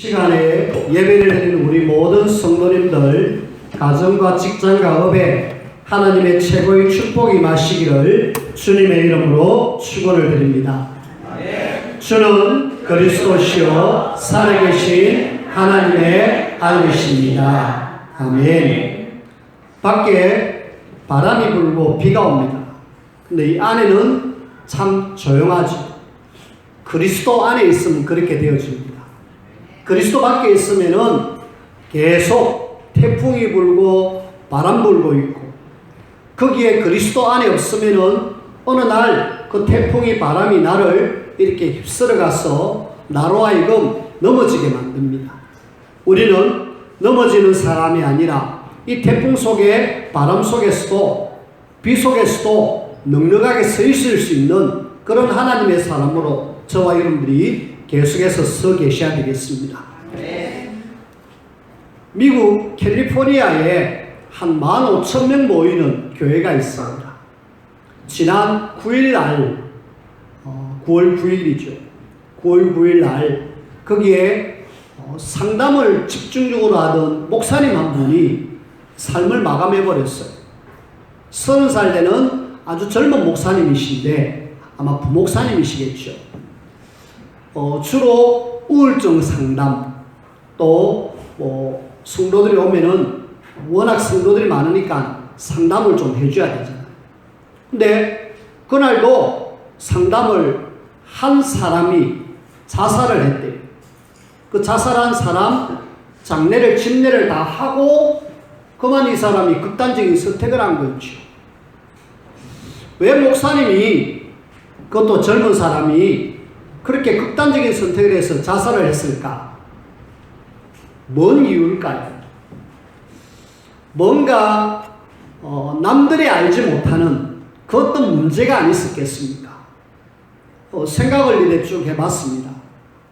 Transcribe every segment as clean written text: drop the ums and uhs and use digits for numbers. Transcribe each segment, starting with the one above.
시간에 예배를 드리는 우리 모든 성도님들, 가정과 직장과 업에 하나님의 최고의 축복이 임하시기를 주님의 이름으로 축원을 드립니다. 주는 그리스도시요 살아계신 하나님의 아들이십니다. 아멘. 밖에 바람이 불고 비가 옵니다. 근데 이 안에는 참 조용하죠. 그리스도 안에 있으면 그렇게 되어집니다. 그리스도 밖에 있으면은 계속 태풍이 불고 바람 불고 있고, 거기에 그리스도 안에 없으면은 어느 날 그 태풍이 바람이 나를 이렇게 휩쓸어 가서 나로 하여금 넘어지게 만듭니다. 우리는 넘어지는 사람이 아니라 이 태풍 속에 바람 속에서도 비 속에서도 넉넉하게 서 있을 수 있는 그런 하나님의 사람으로 저와 여러분들이 계속해서 서 계셔야 되겠습니다. 미국 캘리포니아에 한 15,000명 모이는 교회가 있습니다. 지난 9일 날, 9월 9일이죠. 9월 9일 날 거기에 상담을 집중적으로 하던 목사님 한 분이 삶을 마감해버렸어요. 30살 되는 아주 젊은 목사님이신데 아마 부목사님이시겠죠. 주로 우울증 상담, 또 성도들이 오면은 워낙 성도들이 많으니까 상담을 좀 해줘야 되잖아요. 근데 그날도 상담을 한 사람이 자살을 했대요. 그 자살한 사람 장례를 집례를 다 하고 그만 이 사람이 극단적인 선택을 한 거였죠. 왜 목사님이, 그것도 젊은 사람이 그렇게 극단적인 선택을 해서 자살을 했을까? 뭔 이유일까요? 뭔가 남들이 알지 못하는 그 어떤 문제가 아니었겠습니까? 생각을 이래 쭉 해봤습니다.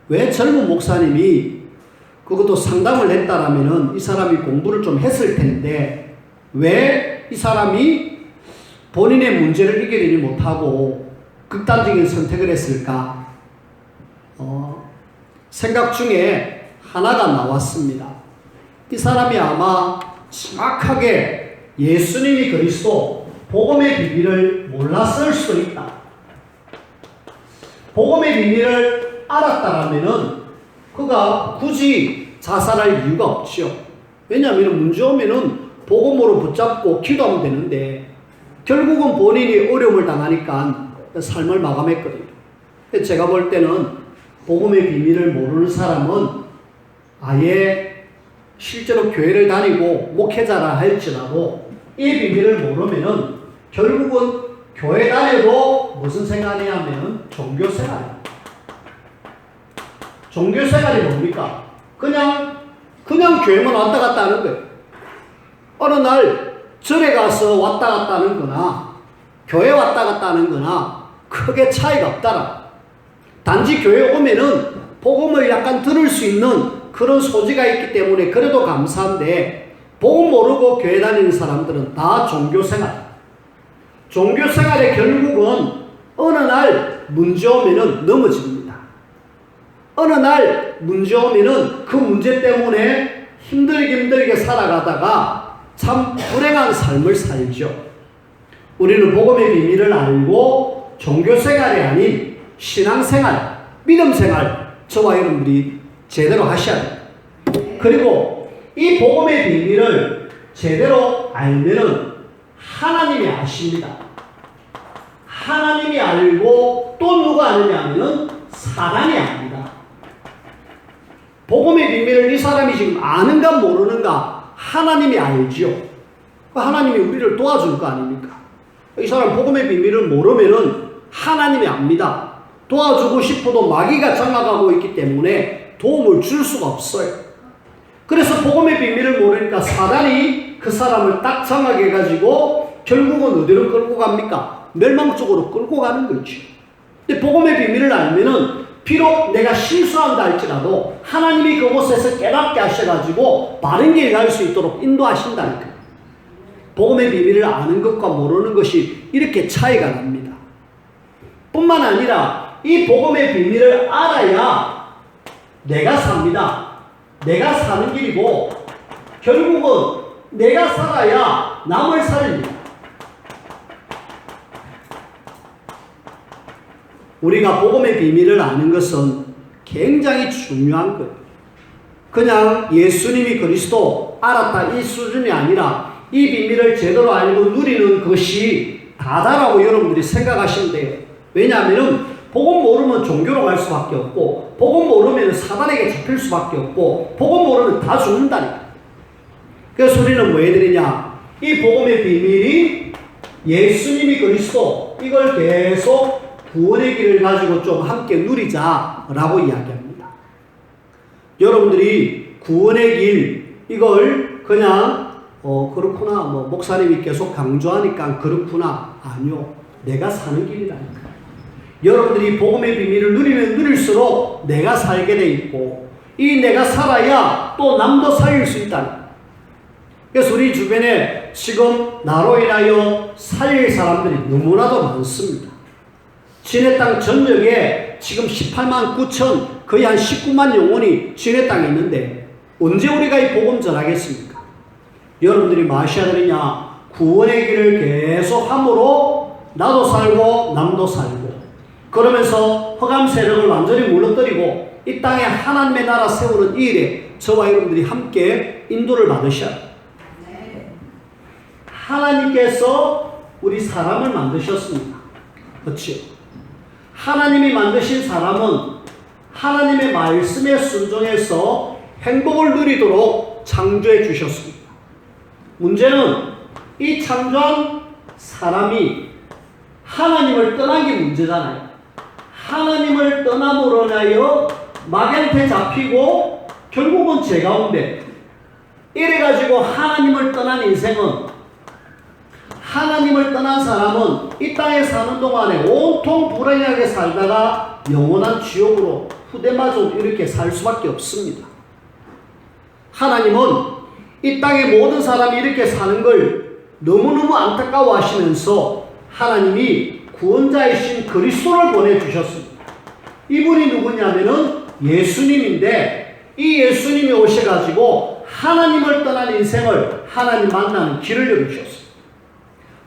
왜 젊은 목사님이, 그것도 상담을 했다라면은 이 사람이 공부를 좀 했을 텐데 왜 이 사람이 본인의 문제를 이겨내지 못하고 극단적인 선택을 했을까? 생각 중에 하나가 나왔습니다. 이 사람이 아마 정확하게 예수님이 그리스도 복음의 비밀을 몰랐을 수도 있다. 복음의 비밀을 알았다라면은 그가 굳이 자살할 이유가 없죠. 왜냐하면 문제 오면은 복음으로 붙잡고 기도하면 되는데 결국은 본인이 어려움을 당하니까 삶을 마감했거든요. 제가 볼 때는 복음의 비밀을 모르는 사람은 아예 실제로 교회를 다니고 목회자라 할지라도 이 비밀을 모르면은 결국은 교회 다녀도 무슨 생활이냐 하면 종교생활이에요. 종교생활이 뭡니까? 그냥 교회만 왔다 갔다 하는 거예요. 어느 날 절에 가서 왔다 갔다 하는 거나 교회 왔다 갔다 하는 거나 크게 차이가 없다라. 단지 교회 오면은 복음을 약간 들을 수 있는 그런 소지가 있기 때문에 그래도 감사한데, 복음 모르고 교회 다니는 사람들은 다 종교생활. 종교생활의 결국은 어느 날 문제 오면은 넘어집니다. 어느 날 문제 오면은 그 문제 때문에 힘들게 살아가다가 참 불행한 삶을 살죠. 우리는 복음의 비밀을 알고 종교생활이 아닌 신앙생활, 믿음생활, 저와 여러분들이 제대로 하셔야 돼요. 그리고 이 복음의 비밀을 제대로 알면은 하나님이 아십니다. 하나님이 알고 또 누가 아느냐 하면은 사단이 압니다. 복음의 비밀을 이 사람이 지금 아는가 모르는가 하나님이 알지요. 하나님이 우리를 도와줄 거 아닙니까? 이 사람 복음의 비밀을 모르면은 하나님이 압니다. 도와주고 싶어도 마귀가 장악하고 있기 때문에 도움을 줄 수가 없어요. 그래서 복음의 비밀을 모르니까 사단이 그 사람을 딱 장악해 가지고 결국은 어디로 끌고 갑니까? 멸망 쪽으로 끌고 가는 거죠. 근데 복음의 비밀을 알면은 비록 내가 실수한다 할지라도 하나님이 그곳에서 깨닫게 하셔가지고 바른 길 갈 수 있도록 인도하신다는 거예요. 복음의 비밀을 아는 것과 모르는 것이 이렇게 차이가 납니다. 뿐만 아니라 이 복음의 비밀을 알아야 내가 삽니다. 내가 사는 길이고 결국은 내가 살아야 남을 살립니다. 우리가 복음의 비밀을 아는 것은 굉장히 중요한 거예요. 그냥 예수님이 그리스도 알았다 이 수준이 아니라 이 비밀을 제대로 알고 누리는 것이 다다라고 여러분들이 생각하시면 돼요. 왜냐하면 복음 모르면 종교로 갈 수밖에 없고 복음 모르면 사단에게 잡힐 수밖에 없고 복음 모르면 다 죽는다니까. 그래서 우리는 뭐 해드리냐, 이 복음의 비밀이 예수님이 그리스도 이걸 계속 구원의 길을 가지고 좀 함께 누리자라고 이야기합니다. 여러분들이 구원의 길 이걸 그냥 그렇구나 목사님이 계속 강조하니까 그렇구나, 아니요, 내가 사는 길이라니까. 여러분들이 복음의 비밀을 누리면 누릴수록 내가 살게 돼 있고 이 내가 살아야 또 남도 살릴 수 있다니까. 그래서 우리 주변에 지금 나로 인하여 살릴 사람들이 너무나도 많습니다. 진해 땅 전역에 지금 18만 9천 거의 한 19만 영혼이 진해 땅에 있는데 언제 우리가 이 복음 전하겠습니까? 여러분들이 마셔야 되느냐, 구원의 길을 계속 함으로 나도 살고 남도 살고 그러면서 흑암 세력을 완전히 무너뜨리고 이 땅에 하나님의 나라 세우는 이 일에 저와 여러분들이 함께 인도를 받으셔야 합니다. 하나님께서 우리 사람을 만드셨습니다. 그렇죠? 하나님이 만드신 사람은 하나님의 말씀에 순종해서 행복을 누리도록 창조해 주셨습니다. 문제는 이 창조한 사람이 하나님을 떠난 게 문제잖아요. 하나님을 떠남으로 인하여 막연패 잡히고 결국은 죄 가운데 이래가지고 하나님을 떠난 인생은, 하나님을 떠난 사람은 이 땅에 사는 동안에 온통 불행하게 살다가 영원한 지옥으로 후대마저 이렇게 살 수밖에 없습니다. 하나님은 이 땅의 모든 사람이 이렇게 사는 걸 너무너무 안타까워 하시면서 하나님이 구원자이신 그리스도를 보내주셨습니다. 이분이 누구냐면은 예수님인데 이 예수님이 오셔가지고 하나님을 떠난 인생을 하나님 만나는 길을 열어주셨습니다.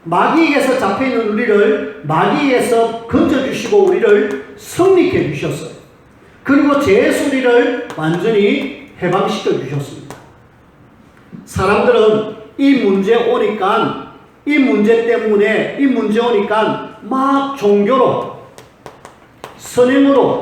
마귀에게서 잡혀있는 우리를 마귀에게서 건져주시고 우리를 승리케 주셨어요. 그리고 죄의 소리를 완전히 해방시켜 주셨습니다. 사람들은 이 문제 오니까 이 문제 때문에 이 문제 오니까 막 종교로 선행으로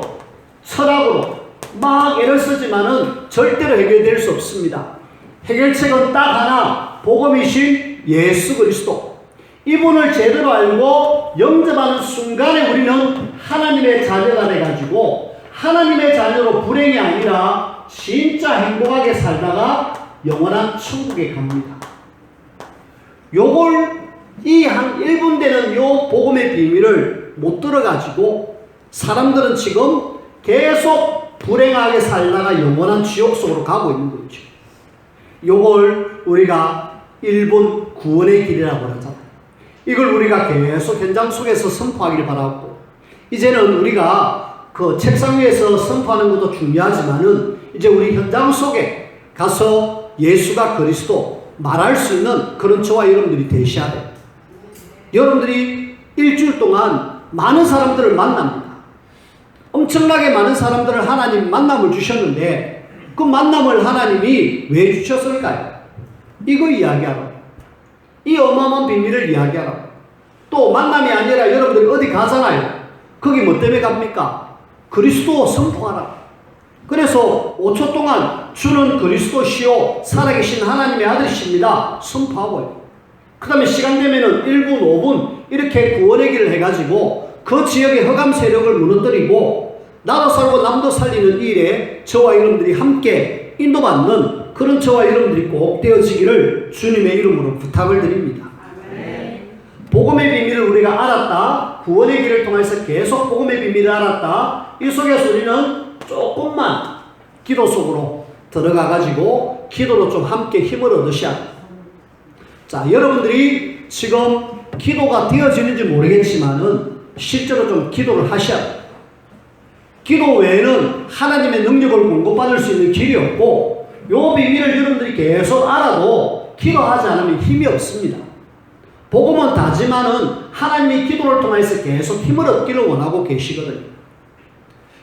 철학으로 막 애를 쓰지만은 절대로 해결될 수 없습니다. 해결책은 딱 하나, 복음이신 예수 그리스도. 이분을 제대로 알고 영접하는 순간에 우리는 하나님의 자녀가 돼가지고 하나님의 자녀로 불행이 아니라 진짜 행복하게 살다가 영원한 천국에 갑니다. 요걸 이 한 1분 되는 요 복음의 비밀을 못 들어가지고 사람들은 지금 계속 불행하게 살다가 영원한 지옥 속으로 가고 있는 거죠. 요걸 우리가 1분 구원의 길이라고 하잖아요. 이걸 우리가 계속 현장 속에서 선포하기를 바라고, 이제는 우리가 그 책상 위에서 선포하는 것도 중요하지만은 이제 우리 현장 속에 가서 예수가 그리스도 말할 수 있는 그런 저와 여러분들이 되셔야 돼요. 여러분들이 일주일 동안 많은 사람들을 만납니다. 엄청나게 많은 사람들을 하나님 만남을 주셨는데 그 만남을 하나님이 왜 주셨을까요? 이거 이야기하라고. 이 어마어마한 비밀을 이야기하라고. 또 만남이 아니라 여러분들이 어디 가잖아요. 거기 뭐 때문에 갑니까? 그리스도 선포하라고. 그래서 5초 동안 주는 그리스도시요 살아계신 하나님의 아들이십니다 선포하고요. 그 다음에 시간 되면은 1분, 5분 이렇게 구원의 길을 해가지고 그 지역의 흑암 세력을 무너뜨리고 나도 살고 남도 살리는 일에 저와 여러분들이 함께 인도받는 그런 저와 여러분들이 꼭 되어지기를 주님의 이름으로 부탁을 드립니다. 복음의 비밀을 우리가 알았다. 구원의 길을 통해서 계속 복음의 비밀을 알았다. 이 속에서 우리는 조금만 기도 속으로 들어가가지고 기도로 좀 함께 힘을 얻으셔야 합니다. 자, 여러분들이 지금 기도가 되어지는지 모르겠지만은 실제로 좀 기도를 하셔야 합니다. 기도 외에는 하나님의 능력을 공급받을 수 있는 길이 없고 요 비밀을 여러분들이 계속 알아도 기도하지 않으면 힘이 없습니다. 복음은 다지만은 하나님이 기도를 통해서 계속 힘을 얻기를 원하고 계시거든요.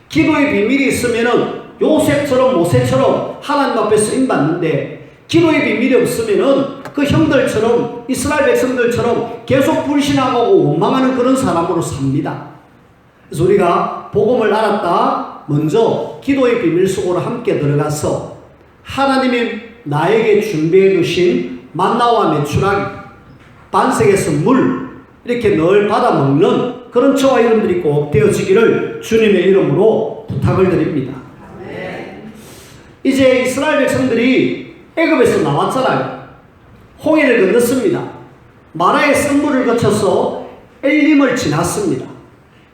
기도의 비밀이 있으면은 요셉처럼 모세처럼 하나님 앞에 쓰임받는데, 기도의 비밀이 없으면은 그 형들처럼, 이스라엘 백성들처럼 계속 불신하고 원망하는 그런 사람으로 삽니다. 그래서 우리가 복음을 알았다, 먼저 기도의 비밀 속으로 함께 들어가서 하나님이 나에게 준비해 두신 만나와 메추라기, 반석에서 물, 이렇게 늘 받아 먹는 그런 저와 여러분들이 꼭 되어지기를 주님의 이름으로 부탁을 드립니다. 이제 이스라엘 백성들이 애굽에서 나왔잖아요. 홍해를 건넜습니다. 마라의 썰물을 거쳐서 엘림을 지났습니다.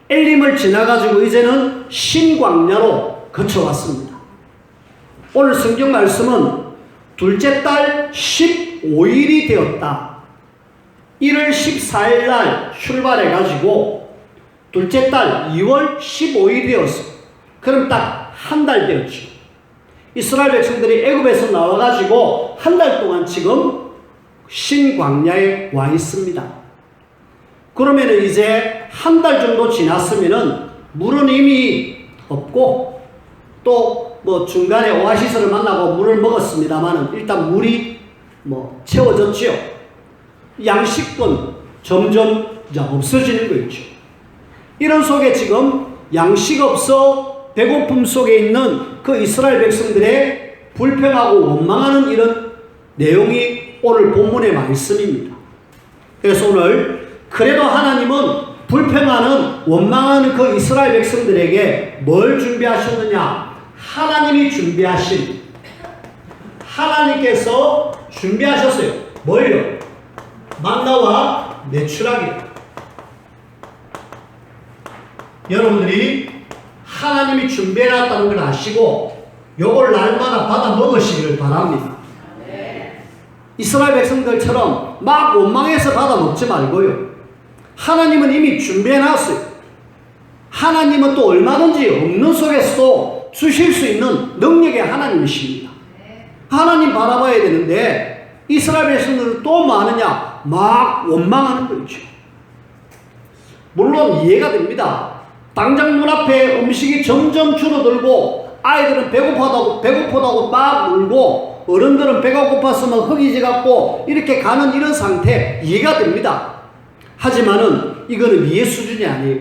엘림을 지나가지고 이제는 신광야로 거쳐왔습니다. 오늘 성경 말씀은 둘째 달 15일이 되었다. 1월 14일 날 출발해가지고 둘째 달 2월 15일이 되었어. 그럼 딱 한 달 되었죠. 이스라엘 백성들이 애굽에서 나와가지고 한 달 동안 지금 신광야에 와 있습니다. 그러면 이제 한 달 정도 지났으면은 물은 이미 없고 또 뭐 중간에 오아시스를 만나고 물을 먹었습니다만은 일단 물이 뭐 채워졌지요. 양식은 점점 없어지는 거 있죠. 이런 속에 지금 양식 없어 배고픔 속에 있는 그 이스라엘 백성들의 불평하고 원망하는 이런 내용이 오늘 본문의 말씀입니다. 그래서 오늘 그래도 하나님은 불평하는 원망하는 그 이스라엘 백성들에게 뭘 준비하셨느냐? 하나님이 준비하신, 하나님께서 준비하셨어요. 뭘요? 만나와 메추라기. 여러분들이 하나님이 준비해놨다는 걸 아시고 요걸 날마다 받아 먹으시기를 바랍니다. 이스라엘 백성들처럼 막 원망해서 받아 먹지 말고요. 하나님은 이미 준비해놨어요. 하나님은 또 얼마든지 없는 속에서도 주실 수 있는 능력의 하나님이십니다. 하나님 바라봐야 되는데 이스라엘 백성들은 또 많으냐? 막 원망하는 거죠. 물론 이해가 됩니다. 당장 문 앞에 음식이 점점 줄어들고 아이들은 배고프다고 막 울고 어른들은 배가 고팠으면 허기지 갖고 이렇게 가는 이런 상태 이해가 됩니다. 하지만은 이거는 이해 수준이 아니에요.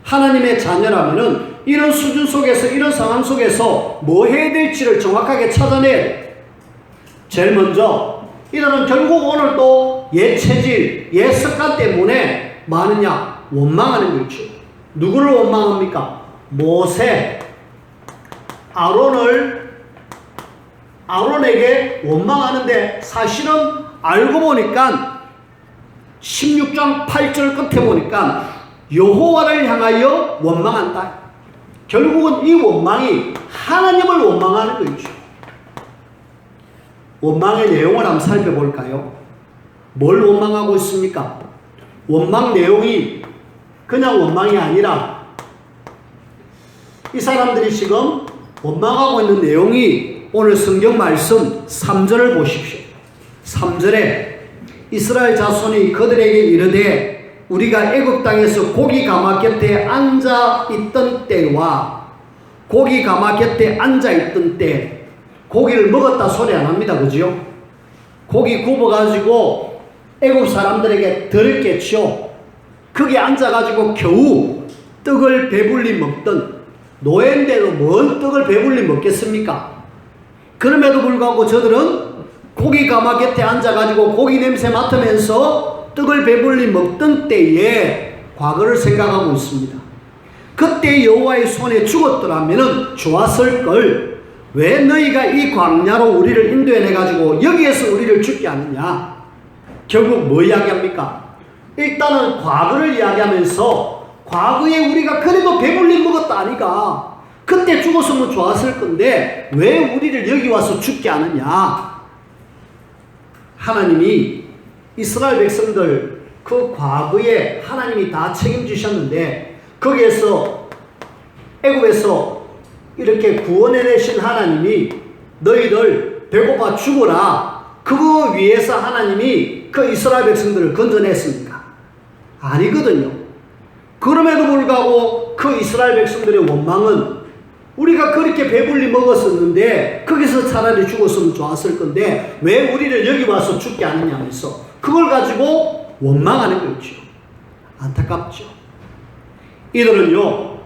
하나님의 자녀라면은 이런 수준 속에서, 이런 상황 속에서 뭐 해야 될지를 정확하게 찾아내야 돼요. 제일 먼저 이들은 결국 오늘 또 옛 체질, 옛 습관 때문에 많으냐? 원망하는 거 있죠. 누구를 원망합니까? 모세, 아론에게 원망하는데 사실은 알고 보니까 16장 8절 끝에 보니까 여호와를 향하여 원망한다. 결국은 이 원망이 하나님을 원망하는 거죠. 원망의 내용을 한번 살펴볼까요? 뭘 원망하고 있습니까? 원망 내용이 그냥 원망이 아니라 이 사람들이 지금 원망하고 있는 내용이 오늘 성경 말씀 3절을 보십시오. 3절에 이스라엘 자손이 그들에게 이르되 우리가 애굽 땅에서 고기 가마 곁에 앉아 있던 때와 고기 가마 곁에 앉아 있던 때, 고기를 먹었다 소리 안 합니다. 그죠? 고기 굽어가지고 애굽 사람들에게 들었겠죠. 거기 앉아가지고 겨우 떡을 배불리 먹던 노예인데도 뭔 떡을 배불리 먹겠습니까? 그럼에도 불구하고 저들은 고기 가마 곁에 앉아가지고 고기 냄새 맡으면서 떡을 배불리 먹던 때에 과거를 생각하고 있습니다. 그때 여호와의 손에 죽었더라면 좋았을 걸. 왜 너희가 이 광야로 우리를 인도해내가지고 여기에서 우리를 죽게 하느냐? 결국 뭐 이야기합니까? 일단은 과거를 이야기하면서 과거에 우리가 그래도 배불리 먹었다 아니가? 그때 죽었으면 좋았을 건데 왜 우리를 여기 와서 죽게 하느냐? 하나님이 이스라엘 백성들 그 과거에 하나님이 다 책임지셨는데 거기에서 애굽에서 이렇게 구원해내신 하나님이 너희들 배고파 죽어라. 그거 위해서 하나님이 그 이스라엘 백성들을 건져냈습니까? 아니거든요. 그럼에도 불구하고 그 이스라엘 백성들의 원망은 우리가 그렇게 배불리 먹었었는데 거기서 차라리 죽었으면 좋았을 건데 왜 우리를 여기 와서 죽게 하느냐면서 그걸 가지고 원망하는 거죠. 안타깝죠. 이들은요,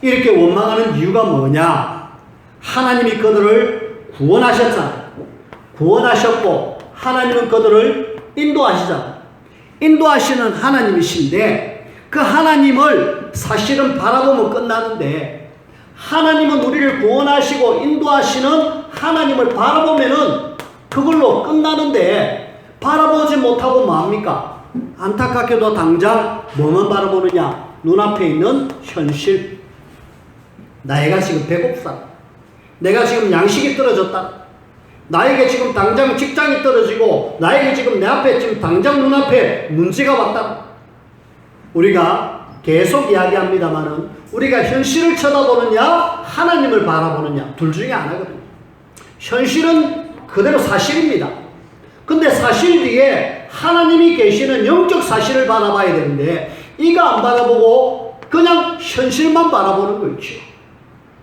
이렇게 원망하는 이유가 뭐냐? 하나님이 그들을 구원하셨잖아요. 구원하셨고 하나님은 그들을 인도하시잖아요. 인도하시는 하나님이신데 그 하나님을 사실은 바라보면 끝나는데 하나님은 우리를 구원하시고 인도하시는 하나님을 바라보면은 그걸로 끝나는데 바라보지 못하고 뭐합니까? 안타깝게도 당장 뭐만 바라보느냐? 눈앞에 있는 현실. 나이가 지금 배고프다. 내가 지금 양식이 떨어졌다. 나에게 지금 당장 직장이 떨어지고 나에게 지금 내 앞에 지금 당장 눈앞에 문제가 왔다. 우리가 계속 이야기합니다마는 우리가 현실을 쳐다보느냐 하나님을 바라보느냐 둘 중에 하나거든요. 현실은 그대로 사실입니다. 근데 사실 뒤에 하나님이 계시는 영적 사실을 바라봐야 되는데 이거 안 바라보고 그냥 현실만 바라보는 거죠.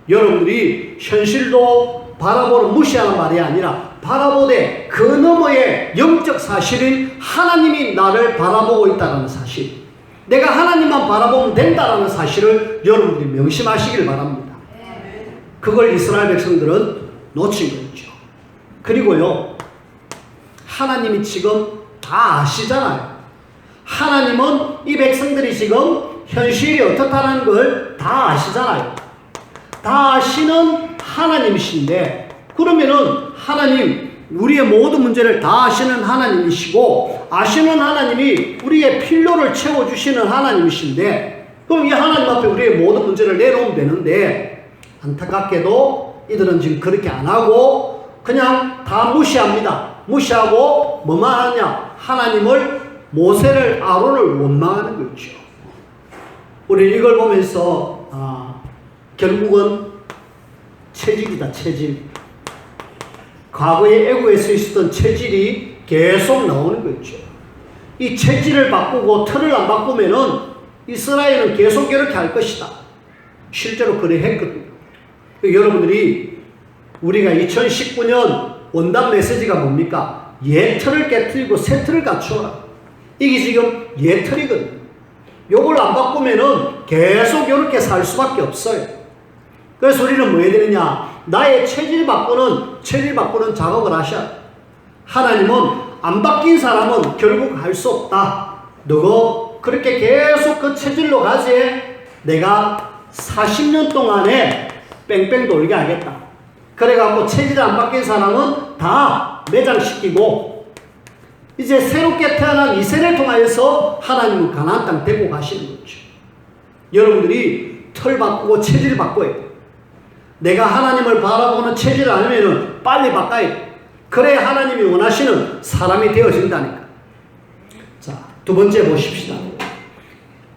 여러분들이 현실도 바라보는 무시하는 말이 아니라 바라보되 그 너머의 영적 사실인 하나님이 나를 바라보고 있다는 사실, 내가 하나님만 바라보면 된다는 사실을 여러분들이 명심하시길 바랍니다. 그걸 이스라엘 백성들은 놓친 거죠. 그리고요, 하나님이 지금 다 아시잖아요. 하나님은 이 백성들이 지금 현실이 어떻다는 걸 다 아시잖아요. 다 아시는 하나님이신데 그러면은 하나님, 우리의 모든 문제를 다 아시는 하나님이시고 아시는 하나님이 우리의 필요를 채워주시는 하나님이신데 그럼 이 하나님 앞에 우리의 모든 문제를 내놓으면 되는데 안타깝게도 이들은 지금 그렇게 안 하고 그냥 다 무시합니다. 무시하고 뭐만 하냐? 하나님을, 모세를, 아론을 원망하는 거죠. 우리 이걸 보면서 결국은 체질이다, 체질. 과거에 애국에서 있었던 체질이 계속 나오는 거죠. 이 체질을 바꾸고 틀을 안 바꾸면은 이스라엘은 계속 이렇게 할 것이다. 실제로 그래 했거든요. 여러분들이 우리가 2019년 원단 메시지가 뭡니까? 옛 틀을 깨트리고 새 틀을 갖추어라. 이게 지금 옛 틀이거든요. 요걸 안 바꾸면은 계속 이렇게 살 수밖에 없어요. 그래서 우리는 뭐 해야 되느냐? 나의 체질 바꾸는 작업을 하셔야 돼. 하나님은 안 바뀐 사람은 결국 할 수 없다. 너가 그렇게 계속 그 체질로 가지. 내가 40년 동안에 뺑뺑 돌게 하겠다. 그래갖고 체질 안 바뀐 사람은 다 매장시키고 이제 새롭게 태어난 이세를 통하여서 하나님은 가나안 땅 데리고 가시는 거죠. 여러분들이 털 바꾸고 체질 바꿔야 돼요. 내가 하나님을 바라보는 체질을 아니면 빨리 바꿔야 돼. 그래 하나님이 원하시는 사람이 되어진다니까. 자, 두 번째 보십시다.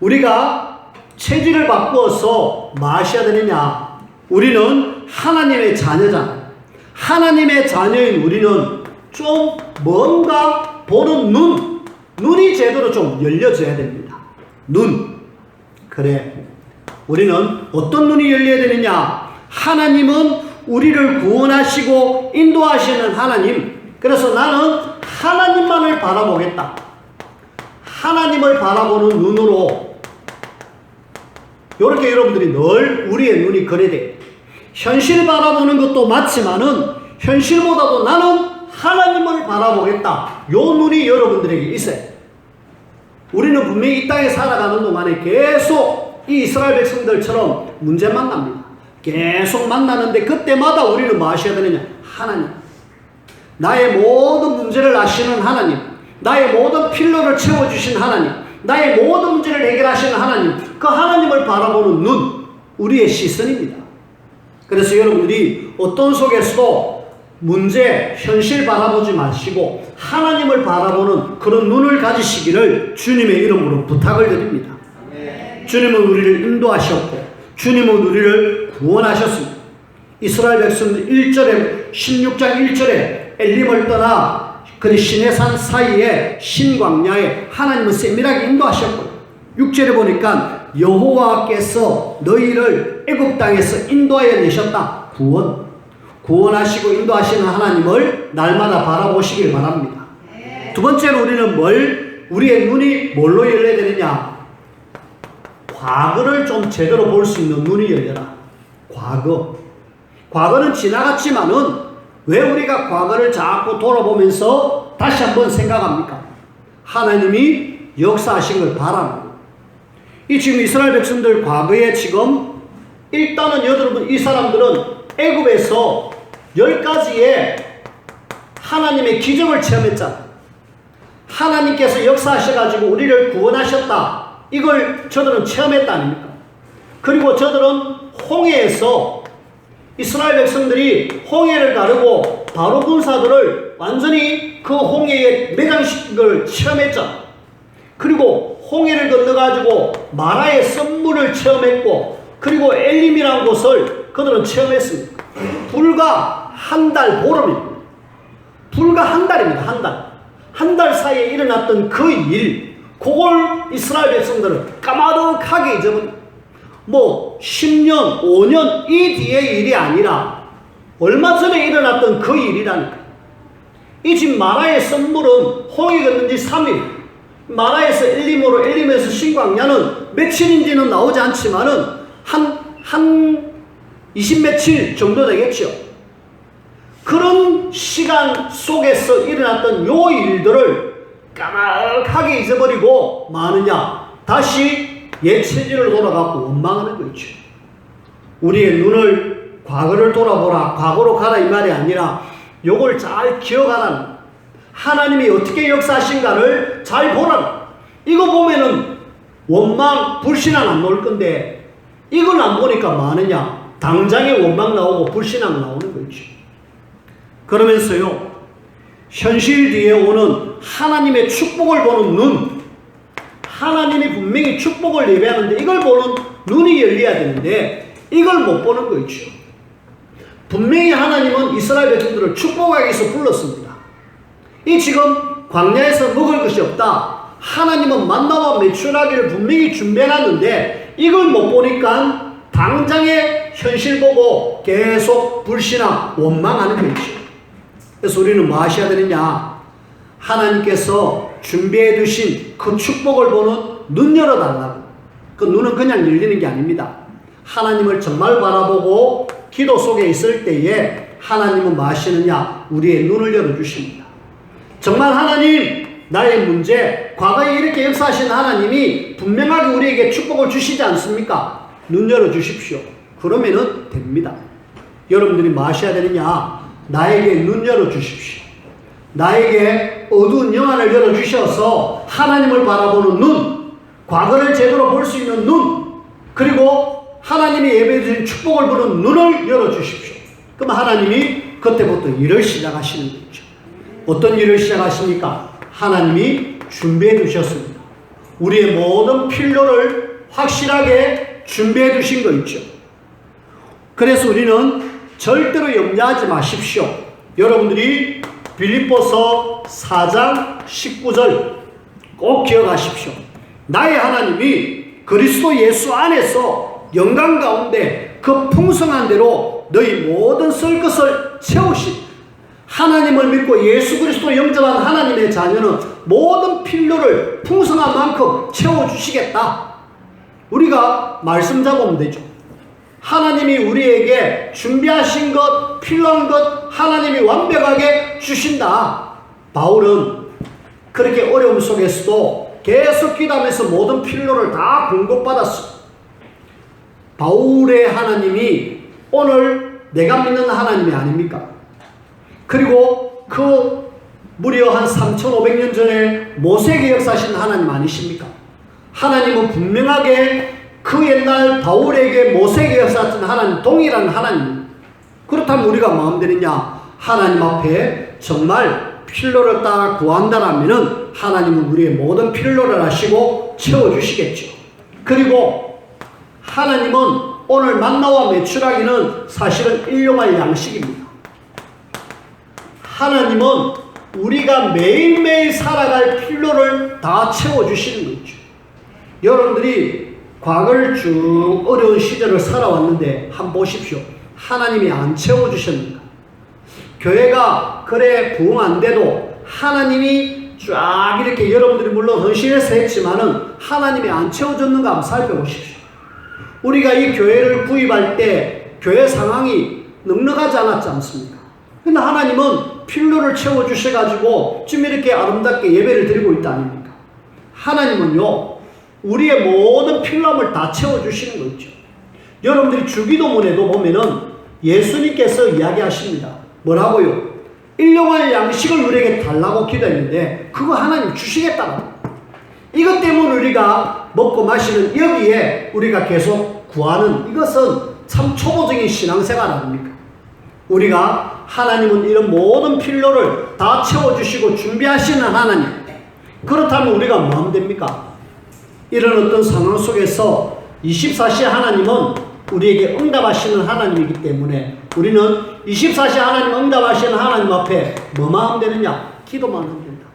우리가 체질을 바꾸어서 뭐 하셔야 되느냐? 우리는 하나님의 자녀잖아요. 하나님의 자녀인 우리는 좀 뭔가 보는 눈이 제대로 좀 열려져야 됩니다. 눈. 그래. 우리는 어떤 눈이 열려야 되느냐? 하나님은 우리를 구원하시고 인도하시는 하나님. 그래서 나는 하나님만을 바라보겠다. 하나님을 바라보는 눈으로 이렇게 여러분들이 늘 우리의 눈이 그래야 돼요. 현실 바라보는 것도 맞지만은 현실보다도 나는 하나님을 바라보겠다. 요 눈이 여러분들에게 있어요. 우리는 분명히 이 땅에 살아가는 동안에 계속 이 이스라엘 백성들처럼 문제 만납니다. 계속 만나는데 그때마다 우리는 뭐 하셔야 되느냐? 하나님. 나의 모든 문제를 아시는 하나님. 나의 모든 필요를 채워주신 하나님. 나의 모든 문제를 해결하시는 하나님. 그 하나님을 바라보는 눈. 우리의 시선입니다. 그래서 여러분들이 어떤 속에서도 문제, 현실 바라보지 마시고 하나님을 바라보는 그런 눈을 가지시기를 주님의 이름으로 부탁을 드립니다. 주님은 우리를 인도하셨고 주님은 우리를 구원하셨습니다. 이스라엘 백성들 1절에 16장 1절에 엘림을 떠나 그 시내산 사이에 신광야에 하나님은 세밀하게 인도하셨고 6절에 보니까 여호와께서 너희를 애굽 땅에서 인도하여 내셨다. 구원하시고 인도하시는 하나님을 날마다 바라보시길 바랍니다. 두 번째로 우리는 우리의 눈이 뭘로 열려야 되느냐? 과거를 좀 제대로 볼 수 있는 눈이 열려라. 과거는 지나갔지만은 왜 우리가 과거를 자꾸 돌아보면서 다시 한번 생각합니까? 하나님이 역사하신 걸 바라는 이 지금 이스라엘 백성들 과거에 지금 일단은 여러분 이 사람들은 애굽에서 10가지의 하나님의 기적을 체험했잖아요. 하나님께서 역사하셔가지고 우리를 구원하셨다. 이걸 저들은 체험했다 아닙니까? 그리고 저들은 홍해에서 이스라엘 백성들이 홍해를 가르고 바로 군사들을 완전히 그 홍해에 매장시킨 걸 체험했죠. 그리고 홍해를 건너가지고 마라의 썸물을 체험했고 그리고 엘림이라는 곳을 그들은 체험했습니다. 불과 한 달 보름입니다. 불과 한 달입니다. 한 달. 한 달 사이에 일어났던 그 일, 그걸 이스라엘 백성들은 까마득하게 잊어버린 10년, 5년 이 뒤의 일이 아니라 얼마 전에 일어났던 그 일이라니까. 이 지금 마라의 썸물은 홍해 건넌 지 3일, 마라에서 엘림으로, 엘림에서 신광야는 며칠인지는 나오지 않지만은 한 20며칠 정도 되겠죠. 그런 시간 속에서 일어났던 요 일들을 까마득하게 잊어버리고 마느냐? 다시 옛 체질로 돌아가고 원망하는 거 있죠. 우리의 눈을 과거를 돌아보라, 과거로 가라 이 말이 아니라 요걸 잘 기억하라는, 하나님이 어떻게 역사하신가를 잘 보라는. 이거 보면은 원망, 불신앙 안 나올 건데 이걸 안 보니까 많으냐? 당장에 원망 나오고 불신앙 나오는 거 있죠. 그러면서요, 현실 뒤에 오는 하나님의 축복을 보는 눈, 하나님이 분명히 축복을 예배하는데 이걸 보는 눈이 열려야 되는데 이걸 못 보는 거 있죠. 분명히 하나님은 이스라엘 백성들을 축복하기 위해서 불렀습니다. 이 지금 광야에서 먹을 것이 없다. 하나님은 만나와 메추라기를 분명히 준비해놨는데 이걸 못 보니까 당장의 현실 보고 계속 불신앙, 원망하는 거 있죠. 그래서 우리는 뭐 하셔야 되느냐? 하나님께서 준비해 두신 그 축복을 보는 눈 열어달라고. 그 눈은 그냥 열리는 게 아닙니다. 하나님을 정말 바라보고 기도 속에 있을 때에 하나님은 뭐 하시느냐? 우리의 눈을 열어주십니다. 정말 하나님, 나의 문제, 과거에 이렇게 역사하신 하나님이 분명하게 우리에게 축복을 주시지 않습니까? 눈 열어주십시오. 그러면은 됩니다. 여러분들이 뭐 하셔야 되느냐? 나에게 눈 열어주십시오. 나에게 어두운 영안을 열어주셔서 하나님을 바라보는 눈, 과거를 제대로 볼 수 있는 눈, 그리고 하나님이 예배해 주신 축복을 보는 눈을 열어주십시오. 그럼 하나님이 그때부터 일을 시작하시는 거죠. 어떤 일을 시작하십니까? 하나님이 준비해 두셨습니다. 우리의 모든 필요를 확실하게 준비해 두신 거 있죠. 그래서 우리는 절대로 염려하지 마십시오. 여러분들이 빌립보서 4장 19절 꼭 기억하십시오. 나의 하나님이 그리스도 예수 안에서 영광 가운데 그 풍성한 대로 너희 모든 쓸 것을 채우신, 하나님을 믿고 예수 그리스도 영접한 하나님의 자녀는 모든 필요를 풍성한 만큼 채워주시겠다. 우리가 말씀 잡으면 되죠. 하나님이 우리에게 준비하신 것, 필요한 것 하나님이 완벽하게 주신다. 바울은 그렇게 어려움 속에서도 계속 기도하면서 모든 필요를 다 공급받았어. 바울의 하나님이 오늘 내가 믿는 하나님이 아닙니까? 그리고 그 무려 한 3,500년 전에 모세에게 역사하신 하나님 아니십니까? 하나님은 분명하게 그 옛날 바울에게 모세에게 역사했던 하나님 동일한 하나님. 그렇다면 우리가 마음대로냐? 하나님 앞에 정말 필요를 딱 구한다라면은 하나님은 우리의 모든 필요를 하시고 채워주시겠죠. 그리고 하나님은 오늘 만나와 메추라기는 사실은 일용할 양식입니다. 하나님은 우리가 매일매일 살아갈 필요를 다 채워주시는 거죠. 여러분들이 과거를 쭉 어려운 시절을 살아왔는데 한번 보십시오. 하나님이 안 채워주셨는가? 교회가 그래 부흥 안 돼도 하나님이 쫙 이렇게 여러분들이 물론 헌신해서 했지만은 하나님이 안 채워줬는가 한번 살펴보십시오. 우리가 이 교회를 구입할 때 교회 상황이 넉넉하지 않았지 않습니까? 근데 하나님은 필요를 채워주셔가지고 지금 이렇게 아름답게 예배를 드리고 있다 아닙니까? 하나님은요, 우리의 모든 필요함을 다 채워주시는 거 있죠. 여러분들이 주기도문에도 보면은 예수님께서 이야기하십니다. 뭐라고요? 일용할 양식을 우리에게 달라고 기도했는데 그거 하나님 주시겠다고. 이것 때문에 우리가 먹고 마시는 여기에 우리가 계속 구하는 이것은 참 초보적인 신앙생활 아닙니까? 우리가 하나님은 이런 모든 필요를 다 채워주시고 준비하시는 하나님. 그렇다면 우리가 뭐 하면 됩니까? 이런 어떤 상황 속에서 24시 하나님은 우리에게 응답하시는 하나님이기 때문에 우리는 24시 하나님 응답하시는 하나님 앞에 뭐만 하면 되느냐? 기도만 하면 된다.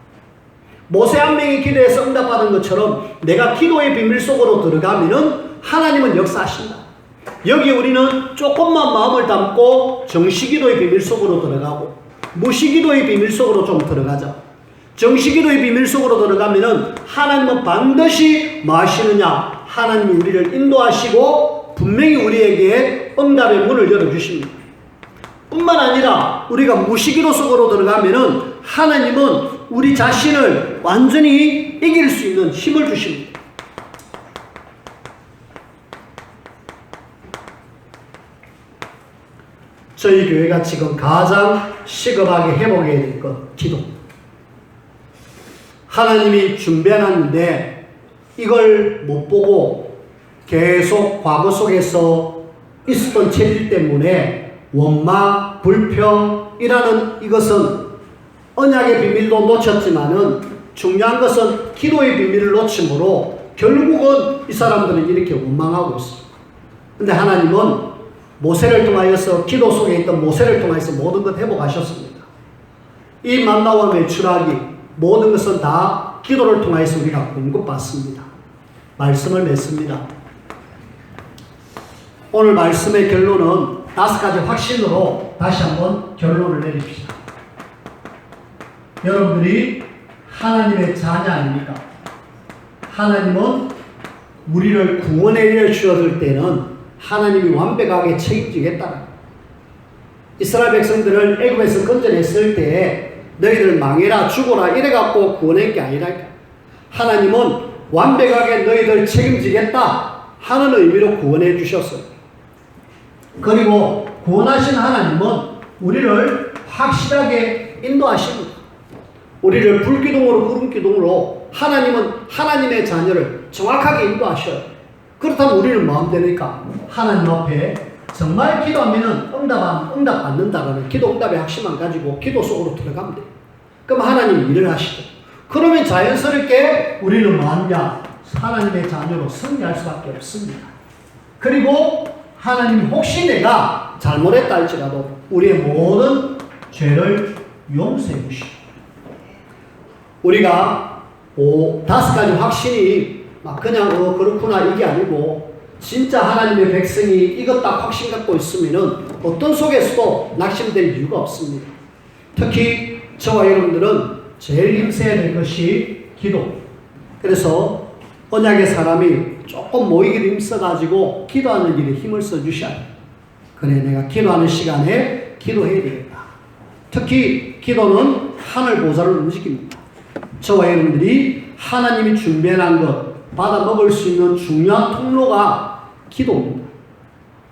모세 한 명이 기도해서 응답받은 것처럼 내가 기도의 비밀 속으로 들어가면은 하나님은 역사하신다. 여기 우리는 조금만 마음을 담고 정시기도의 비밀 속으로 들어가고 무시기도의 비밀 속으로 좀 들어가자. 정시기도의 비밀 속으로 들어가면은 하나님은 반드시 뭐 하시느냐? 하나님이 우리를 인도하시고 분명히 우리에게 응답의 문을 열어주십니다. 뿐만 아니라 우리가 무시기도 속으로 들어가면은 하나님은 우리 자신을 완전히 이길 수 있는 힘을 주십니다. 저희 교회가 지금 가장 시급하게 회복해야 될 것, 기도. 하나님이 준비해놨는데 이걸 못 보고 계속 과거 속에서 있었던 체질 때문에 원망, 불평이라는 이것은 언약의 비밀도 놓쳤지만은 중요한 것은 기도의 비밀을 놓침으로 결국은 이 사람들은 이렇게 원망하고 있습니다. 근데 하나님은 모세를 통하여서 기도 속에 있던 모세를 통하여서 모든 것 회복하셨습니다. 이 만나와 메추라기 모든 것은 다 기도를 통하여서 우리가 공급받습니다. 말씀을 맺습니다. 오늘 말씀의 결론은 5가지 확신으로 다시 한번 결론을 내립시다. 여러분들이 하나님의 자녀 아닙니까? 하나님은 우리를 구원의 일을 주어들 때는 하나님이 완벽하게 책임지겠다. 이스라엘 백성들을 애굽에서 건져냈을 때 너희들 망해라 죽어라 이래갖고 구원한 게 아니랄까. 하나님은 완벽하게 너희들 책임지겠다 하는 의미로 구원해 주셨어요. 그리고 구원하신 하나님은 우리를 확실하게 인도하십니다. 우리를 불기둥으로 구름기둥으로 하나님은 하나님의 자녀를 정확하게 인도하셔요. 그렇다면 우리는 마음 되니까 하나님 앞에 정말 기도하면 응답 받는다라는 기도 응답의 확신만 가지고 기도 속으로 들어가면 돼요. 그럼 하나님이 일을 하시죠. 그러면 자연스럽게 우리는 뭐하냐? 하나님의 자녀로 승리할 수밖에 없습니다. 그리고 하나님이 혹시 내가 잘못했다 할지라도 우리의 모든 죄를 용서해 주시고 우리가 5가지 확신이 막 그냥 그렇구나 이게 아니고 진짜 하나님의 백성이 이것 딱 확신 갖고 있으면은 어떤 속에서도 낙심될 이유가 없습니다. 특히 저와 여러분들은 제일 힘써야 될 것이 기도. 그래서 언약의 사람이 조금 모이기를 힘써가지고 기도하는 일에 힘을 써주셔야 돼요. 그래 내가 기도하는 시간에 기도해야 되겠다. 특히 기도는 하늘 보좌를 움직입니다. 저와 여러분들이 하나님이 준비해놓은 것 받아 먹을 수 있는 중요한 통로가 기도입니다.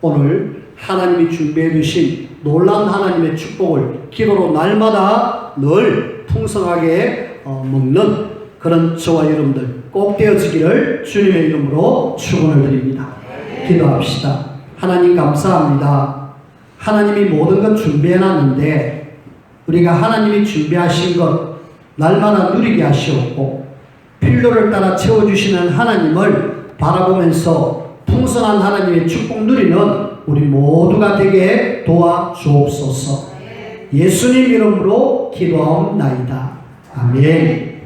오늘 하나님이 준비해 주신 놀라운 하나님의 축복을 기도로 날마다 늘 풍성하게 먹는 그런 저와 여러분들 꼭 되어지기를 주님의 이름으로 축원을 드립니다. 기도합시다. 하나님 감사합니다. 하나님이 모든 것 준비해 놨는데 우리가 하나님이 준비하신 것 날마다 누리게 하시옵고 필요를 따라 채워주시는 하나님을 바라보면서 풍성한 하나님의 축복 누리는 우리 모두가 되게 도와주옵소서. 예수님 이름으로 기도하옵나이다. 아멘.